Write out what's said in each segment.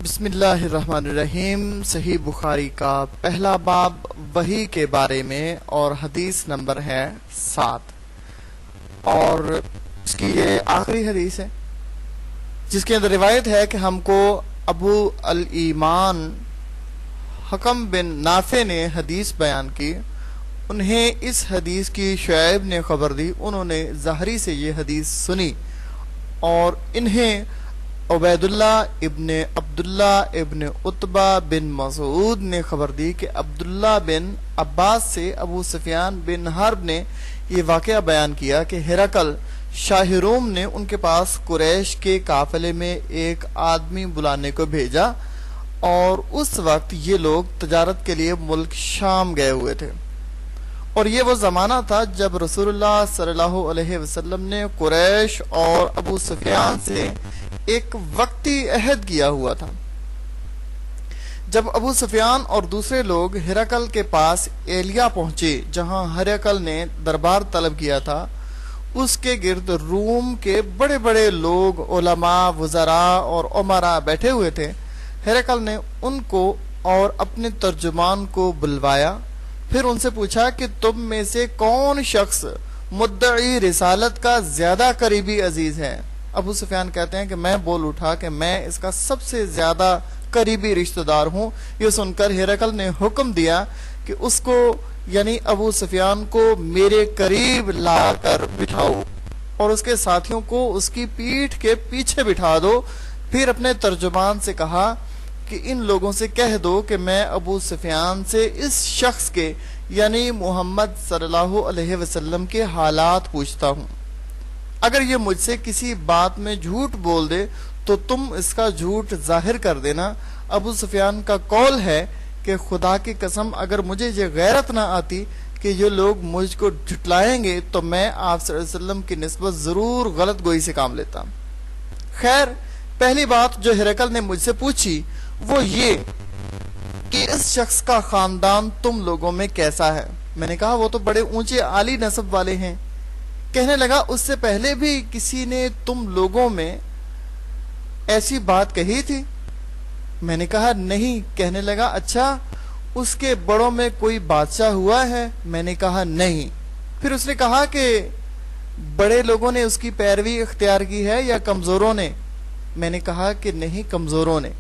بسم اللہ الرحمن الرحیم۔ صحیح بخاری کا پہلا باب وحی کے بارے میں اور حدیث نمبر ہے 7 اور اس کی یہ آخری حدیث ہے جس کے اندر روایت ہے کہ ہم کو ابو الایمان حکم بن نافع نے حدیث بیان کی، انہیں اس حدیث کی شعیب نے خبر دی، انہوں نے زہری سے یہ حدیث سنی اور انہیں عبید اللہ ابن عبداللہ ابن عتبہ بن مسعود نے خبر دی کہ عبداللہ بن عباس سے ابو سفیان بن حرب نے یہ واقعہ بیان کیا کہ ہرقل شاہ روم نے ان کے پاس قریش کے قافلے میں ایک آدمی بلانے کو بھیجا اور اس وقت یہ لوگ تجارت کے لیے ملک شام گئے ہوئے تھے، اور یہ وہ زمانہ تھا جب رسول اللہ صلی اللہ علیہ وسلم نے قریش اور ابو سفیان سے ایک وقتی عہد کیا ہوا تھا۔ جب ابو سفیان اور دوسرے لوگ ہرقل کے پاس ایلیا پہنچے جہاں ہرقل نے دربار طلب کیا تھا، اس کے گرد روم کے بڑے بڑے لوگ، علماء، وزراء اور امراء بیٹھے ہوئے تھے۔ ہرقل نے ان کو اور اپنے ترجمان کو بلوایا، پھر ان سے پوچھا کہ تم میں سے کون شخص مدعی رسالت کا زیادہ قریبی عزیز ہے؟ ابو سفیان کہتے ہیں کہ میں بول اٹھا کہ میں اس کا سب سے زیادہ قریبی رشتہ دار ہوں۔ یہ سن کر ہرقل نے حکم دیا کہ اس کو یعنی ابو سفیان کو میرے قریب لا کر بٹھاؤ اور اس کے ساتھیوں کو اس کی پیٹھ کے پیچھے بٹھا دو۔ پھر اپنے ترجمان سے کہا کہ ان لوگوں سے کہہ دو کہ میں ابو سفیان سے اس شخص کے یعنی محمد صلی اللہ علیہ وسلم کے حالات پوچھتا ہوں، اگر یہ مجھ سے کسی بات میں جھوٹ بول دے تو تم اس کا جھوٹ ظاہر کر دینا۔ ابو سفیان کا قول ہے کہ خدا کی قسم اگر مجھے یہ غیرت نہ آتی کہ یہ لوگ مجھ کو جھٹلائیں گے تو میں آپ صلی اللہ علیہ وسلم کی نسبت ضرور غلط گوئی سے کام لیتا۔ خیر، پہلی بات جو ہرقل نے مجھ سے پوچھی وہ یہ کہ اس شخص کا خاندان تم لوگوں میں کیسا ہے؟ میں نے کہا وہ تو بڑے اونچے عالی نسب والے ہیں۔ کہنے لگا اس سے پہلے بھی کسی نے تم لوگوں میں ایسی بات کہی تھی؟ میں نے کہا نہیں۔ کہنے لگا اچھا اس کے بڑوں میں کوئی بادشاہ ہوا ہے؟ میں نے کہا نہیں۔ پھر اس نے کہا کہ بڑے لوگوں نے اس کی پیروی اختیار کی ہے یا کمزوروں نے؟ میں نے کہا کہ نہیں، کمزوروں نے۔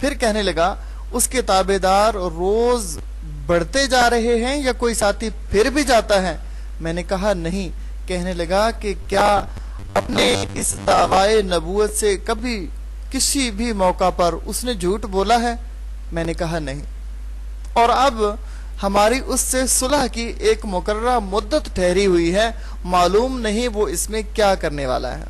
پھر کہنے لگا اس کے تابع دار روز بڑھتے جا رہے ہیں یا کوئی ساتھی پھر بھی جاتا ہے؟ میں نے کہا نہیں۔ کہنے لگا کہ کیا اپنے اس دعوی نبوت سے کبھی کسی بھی موقع پر اس نے جھوٹ بولا ہے؟ میں نے کہا نہیں۔ اور اب ہماری اس سے صلح کی ایک مقررہ مدت ٹھہری ہوئی ہے، معلوم نہیں وہ اس میں کیا کرنے والا ہے۔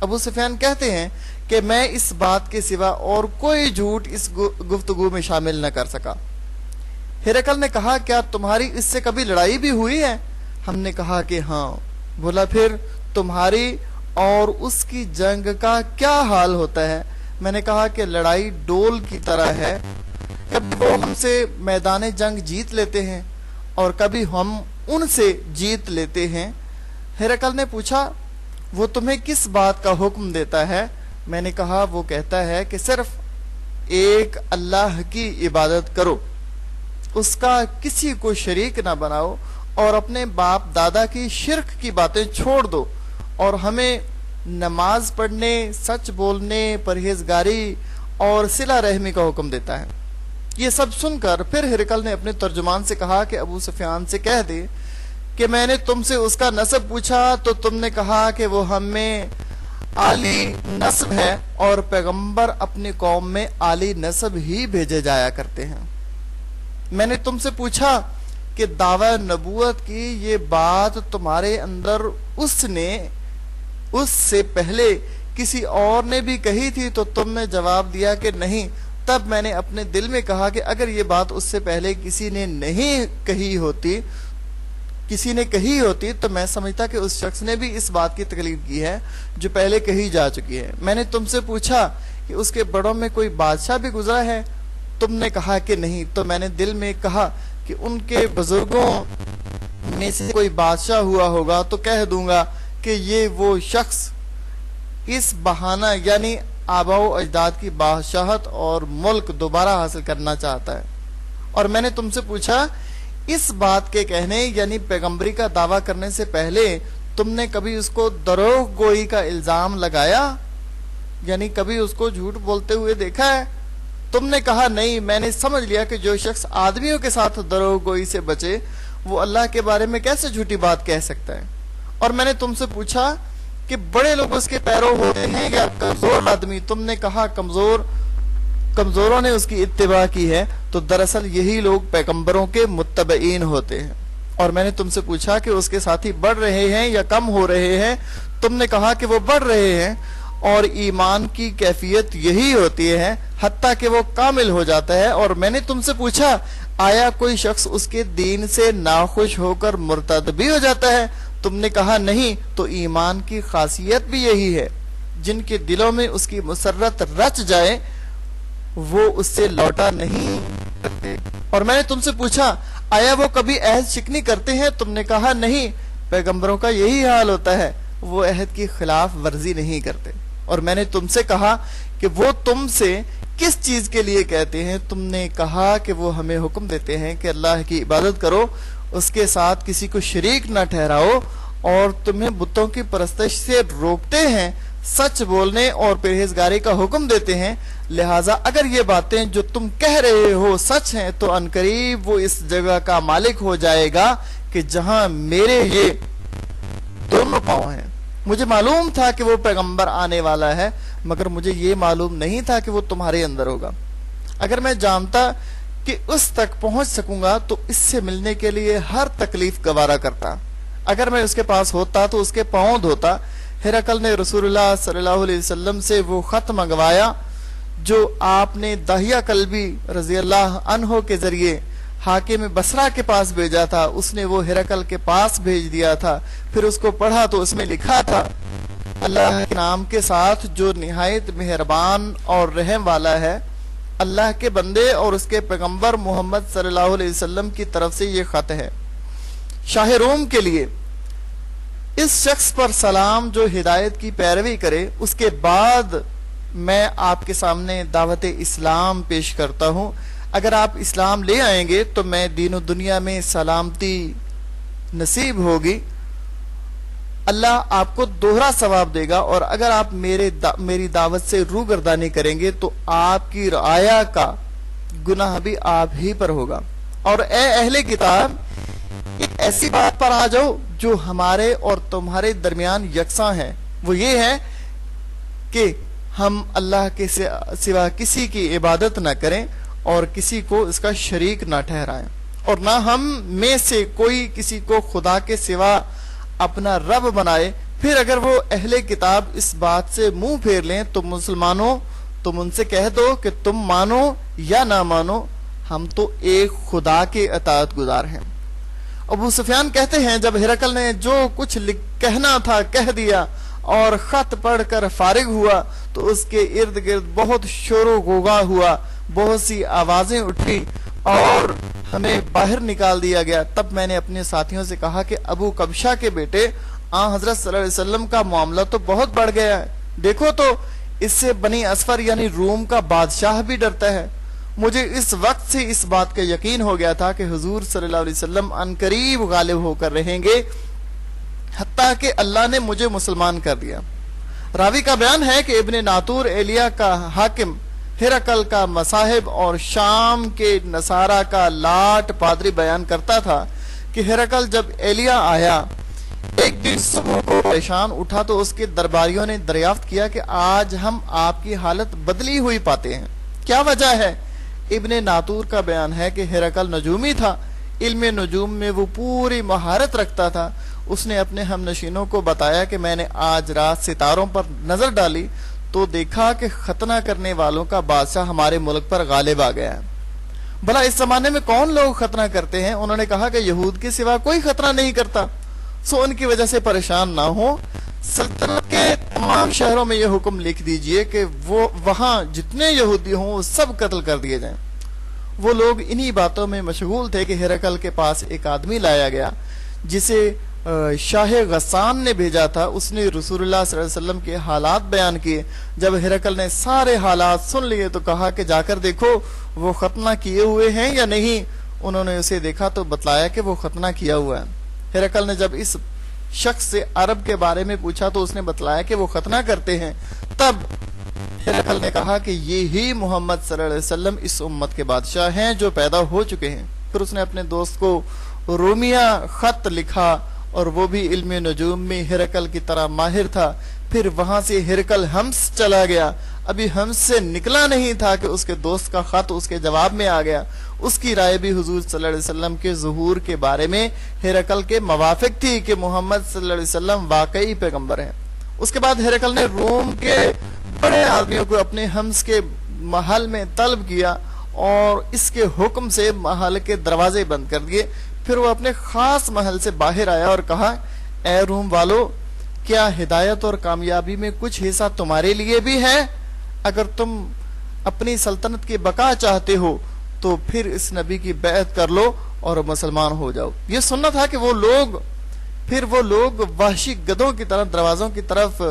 ابو سفیان کہتے ہیں کہ میں اس بات کے سوا اور کوئی جھوٹ اس گفتگو میں شامل نہ کر سکا۔ ہرقل نے کہا کیا تمہاری اس سے کبھی لڑائی بھی ہوئی ہے؟ ہم نے کہا کہ ہاں۔ بولا پھر تمہاری اور اس کی جنگ کا کیا حال ہوتا ہے؟ میں نے کہا کہ لڑائی ڈول کی طرح ہے، کبھی وہ ہم سے میدان جنگ جیت لیتے ہیں اور کبھی ہم ان سے جیت لیتے ہیں۔ ہرقل نے پوچھا وہ تمہیں کس بات کا حکم دیتا ہے؟ میں نے کہا وہ کہتا ہے کہ صرف ایک اللہ کی عبادت کرو، اس کا کسی کو شریک نہ بناؤ اور اپنے باپ دادا کی شرک کی باتیں چھوڑ دو، اور ہمیں نماز پڑھنے، سچ بولنے، پرہیزگاری اور صلہ رحمی کا حکم دیتا ہے۔ یہ سب سن کر پھر ہرقل نے اپنے ترجمان سے کہا کہ ابو سفیان سے کہہ دے کہ میں نے تم سے اس کا نسب پوچھا تو تم نے کہا کہ وہ ہم میں عالی نسب ہے، اور پیغمبر اپنی قوم میں عالی نسب ہی بھیجے جایا کرتے ہیں۔ میں نے تم سے پوچھا کہ دعوی نبوت کی یہ بات تمہارے اندر اس سے پہلے کسی اور نے بھی کہی تھی تو تم نے جواب دیا کہ نہیں۔ تب میں نے اپنے دل میں کہا کہ اگر یہ بات اس سے پہلے کسی نے کہی ہوتی تو میں سمجھتا کہ اس شخص نے بھی اس بات کی تقلید کی ہے جو پہلے کہی جا چکی ہے۔ میں نے تم سے پوچھا کہ اس کے بڑوں میں کوئی بادشاہ بھی گزرا ہے؟ تم نے کہا کہ نہیں۔ تو میں نے دل میں کہا کہ ان کے بزرگوں میں سے کوئی بادشاہ ہوا ہوگا تو کہہ دوں گا کہ یہ وہ شخص اس بہانہ یعنی آبا و اجداد کی بادشاہت اور ملک دوبارہ حاصل کرنا چاہتا ہے۔ اور میں نے تم سے پوچھا اس بات کے کہنے یعنی پیغمبری کا دعویٰ کرنے سے پہلے تم نے کبھی اس کو دروغ گوئی کا الزام لگایا، یعنی کبھی اس کو جھوٹ بولتے ہوئے دیکھا ہے؟ تم نے کہا نہیں، میں نے سمجھ لیا کہ جو شخص آدمیوں کے ساتھ دروغ گوئی سے بچے وہ اللہ کے بارے میں کیسے جھوٹی بات کہہ سکتا ہے۔ اور میں نے تم سے پوچھا کہ بڑے لوگ اس کے پیرو ہوتے ہیں یا کمزور آدمی؟ تم نے کہا کمزوروں نے اس کی اتباع کی ہے، تو دراصل یہی لوگ پیغمبروں کے متبعین ہوتے ہیں۔ اور میں نے تم سے پوچھا کہ اس کے ساتھی بڑھ رہے ہیں یا کم ہو رہے ہیں؟ تم نے کہا کہ وہ بڑھ رہے ہیں، اور ایمان کی کیفیت یہی ہوتی ہے حتیٰ کہ وہ کامل ہو جاتا ہے۔ اور میں نے تم سے پوچھا آیا کوئی شخص اس کے دین سے ناخوش ہو کر مرتد بھی ہو جاتا ہے؟ تم نے کہا نہیں، تو ایمان کی خاصیت بھی یہی ہے، جن کے دلوں میں اس کی مسرت رچ جائے وہ اس سے لوٹا نہیں کرتے۔ اور میں نے تم سے پوچھا آیا وہ کبھی عہد شکنی کرتے ہیں؟ تم نے کہا نہیں، پیغمبروں کا یہی حال ہوتا ہے، وہ عہد کی خلاف ورزی نہیں کرتے۔ اور میں نے تم سے کہا کہ وہ تم سے کس چیز کے لیے کہتے ہیں؟ تم نے کہا کہ وہ ہمیں حکم دیتے ہیں کہ اللہ کی عبادت کرو، اس کے ساتھ کسی کو شریک نہ ٹھہراؤ، اور تمہیں بتوں کی پرستش سے روکتے ہیں، سچ بولنے اور پرہیزگاری کا حکم دیتے ہیں۔ لہٰذا اگر یہ باتیں جو تم کہہ رہے ہو سچ ہیں تو عنقریب وہ اس جگہ کا مالک ہو جائے گا کہ جہاں میرے یہ دونوں پاؤں ہیں۔ مجھے معلوم تھا کہ وہ پیغمبر آنے والا ہے، مگر مجھے یہ معلوم نہیں تھا کہ وہ تمہارے اندر ہوگا۔ اگر میں جانتا کہ اس تک پہنچ سکوں گا تو اس سے ملنے کے لیے ہر تکلیف گوارا کرتا۔ اگر میں اس کے پاس ہوتا تو اس کے پاؤں دھوتا۔ ہرقل نے رسول اللہ صلی اللہ علیہ وسلم سے وہ خط منگوایا جو آپ نے داہیہ کلبی رضی اللہ عنہ کے ذریعے حاکم بصرہ کے پاس بھیجا تھا۔ اس نے وہ ہرقل کے پاس بھیج دیا تھا، پھر اس کو پڑھا تو اس میں لکھا تھا اللہ کے نام کے ساتھ جو نہایت مہربان اور رحم والا ہے، اللہ کے بندے اور اس کے پیغمبر محمد صلی اللہ علیہ وسلم کی طرف سے یہ خط ہے، شاہ روم کے لیے، اس شخص پر سلام جو ہدایت کی پیروی کرے۔ اس کے بعد میں آپ کے سامنے دعوت اسلام پیش کرتا ہوں، اگر آپ اسلام لے آئیں گے تو میں دین و دنیا میں سلامتی نصیب ہوگی، اللہ آپ کو دوہرا ثواب دے گا، اور اگر آپ میری دعوت سے روگردانی کریں گے تو آپ کی رعایا کا گناہ بھی آپ ہی پر ہوگا۔ اور اے اہل کتاب، ایک ایسی بات پر آ جاؤ جو ہمارے اور تمہارے درمیان یکساں ہے، وہ یہ ہے کہ ہم اللہ کے سوا کسی کی عبادت نہ کریں اور کسی کو اس کا شریک نہ ٹھہرائیں، اور نہ ہم میں سے کوئی کسی کو خدا کے سوا اپنا رب بنائے۔ پھر اگر وہ اہل کتاب اس بات سے منہ پھیر لیں تو مسلمانوں، تم ان سے کہہ دو کہ تم مانو یا نہ مانو، ہم تو ایک خدا کے اطاعت گزار ہیں۔ ابو سفیان کہتے ہیں جب ہرقل نے جو کچھ کہنا تھا کہہ دیا اور خط پڑھ کر فارغ ہوا تو اس کے ارد گرد بہت شور و غوغا ہوا، بہت سی آوازیں اٹھی اور ہمیں باہر نکال دیا گیا۔ تب میں نے اپنے ساتھیوں سے کہا کہ ابو کبشہ کے بیٹے حضرت صلی اللہ علیہ وسلم کا معاملہ تو بہت بڑھ گیا ہے، دیکھو تو اس سے بنی اصفر یعنی روم کا بادشاہ بھی ڈرتا ہے۔ مجھے اس وقت سے اس بات کا یقین ہو گیا تھا کہ حضور صلی اللہ علیہ وسلم عنقریب غالب ہو کر رہیں گے، حتیٰ کہ اللہ نے مجھے مسلمان کر دیا۔ راوی کا بیان ہے کہ ابن ناطور ایلیا کا حاکم، ہرقل کا مصاحب اور شام کے نصارہ کا لاٹ پادری بیان کرتا تھا کہ ہرقل جب ایلیا آیا ایک دن صبح کو پریشان اٹھا تو اس کے درباریوں نے دریافت کیا کہ آج ہم آپ کی حالت بدلی ہوئی پاتے ہیں، کیا وجہ ہے؟ ابن ناطور کا بیان ہے کہ ہرقل نجومی تھا، علم نجوم میں وہ پوری مہارت رکھتا تھا۔ اس نے اپنے ہم نشینوں کو بتایا کہ میں نے آج رات ستاروں پر نظر ڈالی تو دیکھا کہ ختنہ کرنے والوں کا بادشاہ ہمارے ملک پر غالب آ گیا ہے۔ بھلا اس زمانے میں کون لوگ ختنہ کرتے ہیں؟ انہوں نے کہا کہ یہود کے سوا کوئی ختنہ نہیں کرتا، سو ان کی وجہ سے پریشان نہ ہو، سلطنت کے تمام شہروں میں یہ حکم لکھ دیجئے کہ وہ وہاں جتنے یہودی ہوں وہ سب قتل کر دیے جائیں۔ وہ لوگ انہی باتوں میں مشغول تھے کہ ہرقل کے پاس ایک آدمی لایا گیا جسے شاہ غسان نے بھیجا تھا، اس نے رسول اللہ صلی اللہ علیہ وسلم کے حالات بیان کیے۔ جب ہرقل نے سارے حالات سن لیے تو کہا کہ جا کر دیکھو وہ ختنہ کیے ہوئے ہیں یا نہیں۔ انہوں نے اسے دیکھا تو بتلایا کہ وہ ختنہ کیا ہوا ہے۔ ہرقل نے جب اس شخص سے عرب کے بارے میں پوچھا تو اس نے بتلایا کہ وہ ختنہ کرتے ہیں۔ تب ہرقل نے کہا کہ یہی محمد صلی اللہ علیہ وسلم اس امت کے بادشاہ ہیں جو پیدا ہو چکے ہیں۔ پھر اس نے اپنے دوست کو رومیہ خط لکھا، اور وہ بھی علم نجوم میں ہرقل کی طرح ماہر تھا۔ پھر وہاں سے ہرقل حمص چلا گیا۔ ابھی حمص سے نکلا نہیں تھا کہ اس کے دوست کا خط اس کے جواب میں آ گیا۔ اس کی رائے بھی حضور صلی اللہ علیہ وسلم کے ظہور کے بارے میں ہرقل کے موافق تھی کہ محمد صلی اللہ علیہ وسلم واقعی پیغمبر ہیں۔ اس کے بعد ہرقل نے روم کے بڑے آدمیوں کو اپنے حمص کے محل میں طلب کیا اور اس کے حکم سے محل کے دروازے بند کر دیے۔ پھر وہ اپنے خاص محل سے باہر آیا اور کہا، اے روم والو، کیا ہدایت اور کامیابی میں کچھ حصہ تمہارے لیے بھی ہے؟ اگر تم اپنی سلطنت کی بقا چاہتے ہو تو پھر اس نبی کی بیعت کر لو اور مسلمان ہو جاؤ۔ یہ سننا تھا کہ وہ لوگ وحشی گدھوں کی طرح دروازوں کی طرف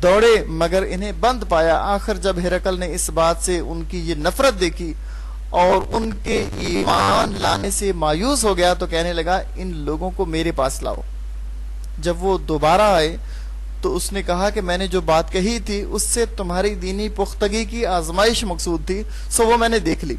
دوڑے، مگر انہیں بند پایا۔ آخر جب ہرقل نے اس بات سے ان کی یہ نفرت دیکھی اور ان کے ایمان لانے سے مایوس ہو گیا تو کہنے لگا، ان لوگوں کو میرے پاس لاؤ۔ جب وہ دوبارہ آئے تو اس نے کہا کہ میں نے جو بات کہی تھی اس سے تمہاری دینی پختگی کی آزمائش مقصود تھی، سو وہ میں نے دیکھ لی۔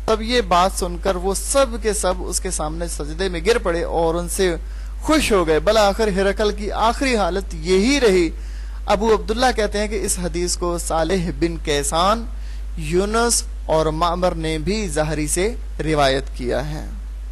تب یہ بات سن کر وہ سب کے سب اس کے سامنے سجدے میں گر پڑے اور ان سے خوش ہو گئے۔ بالآخر ہرقل کی آخری حالت یہی رہی۔ ابو عبداللہ کہتے ہیں کہ اس حدیث کو صالح بن کیسان، یونس اور معمر نے بھی زہری سے روایت کیا ہے۔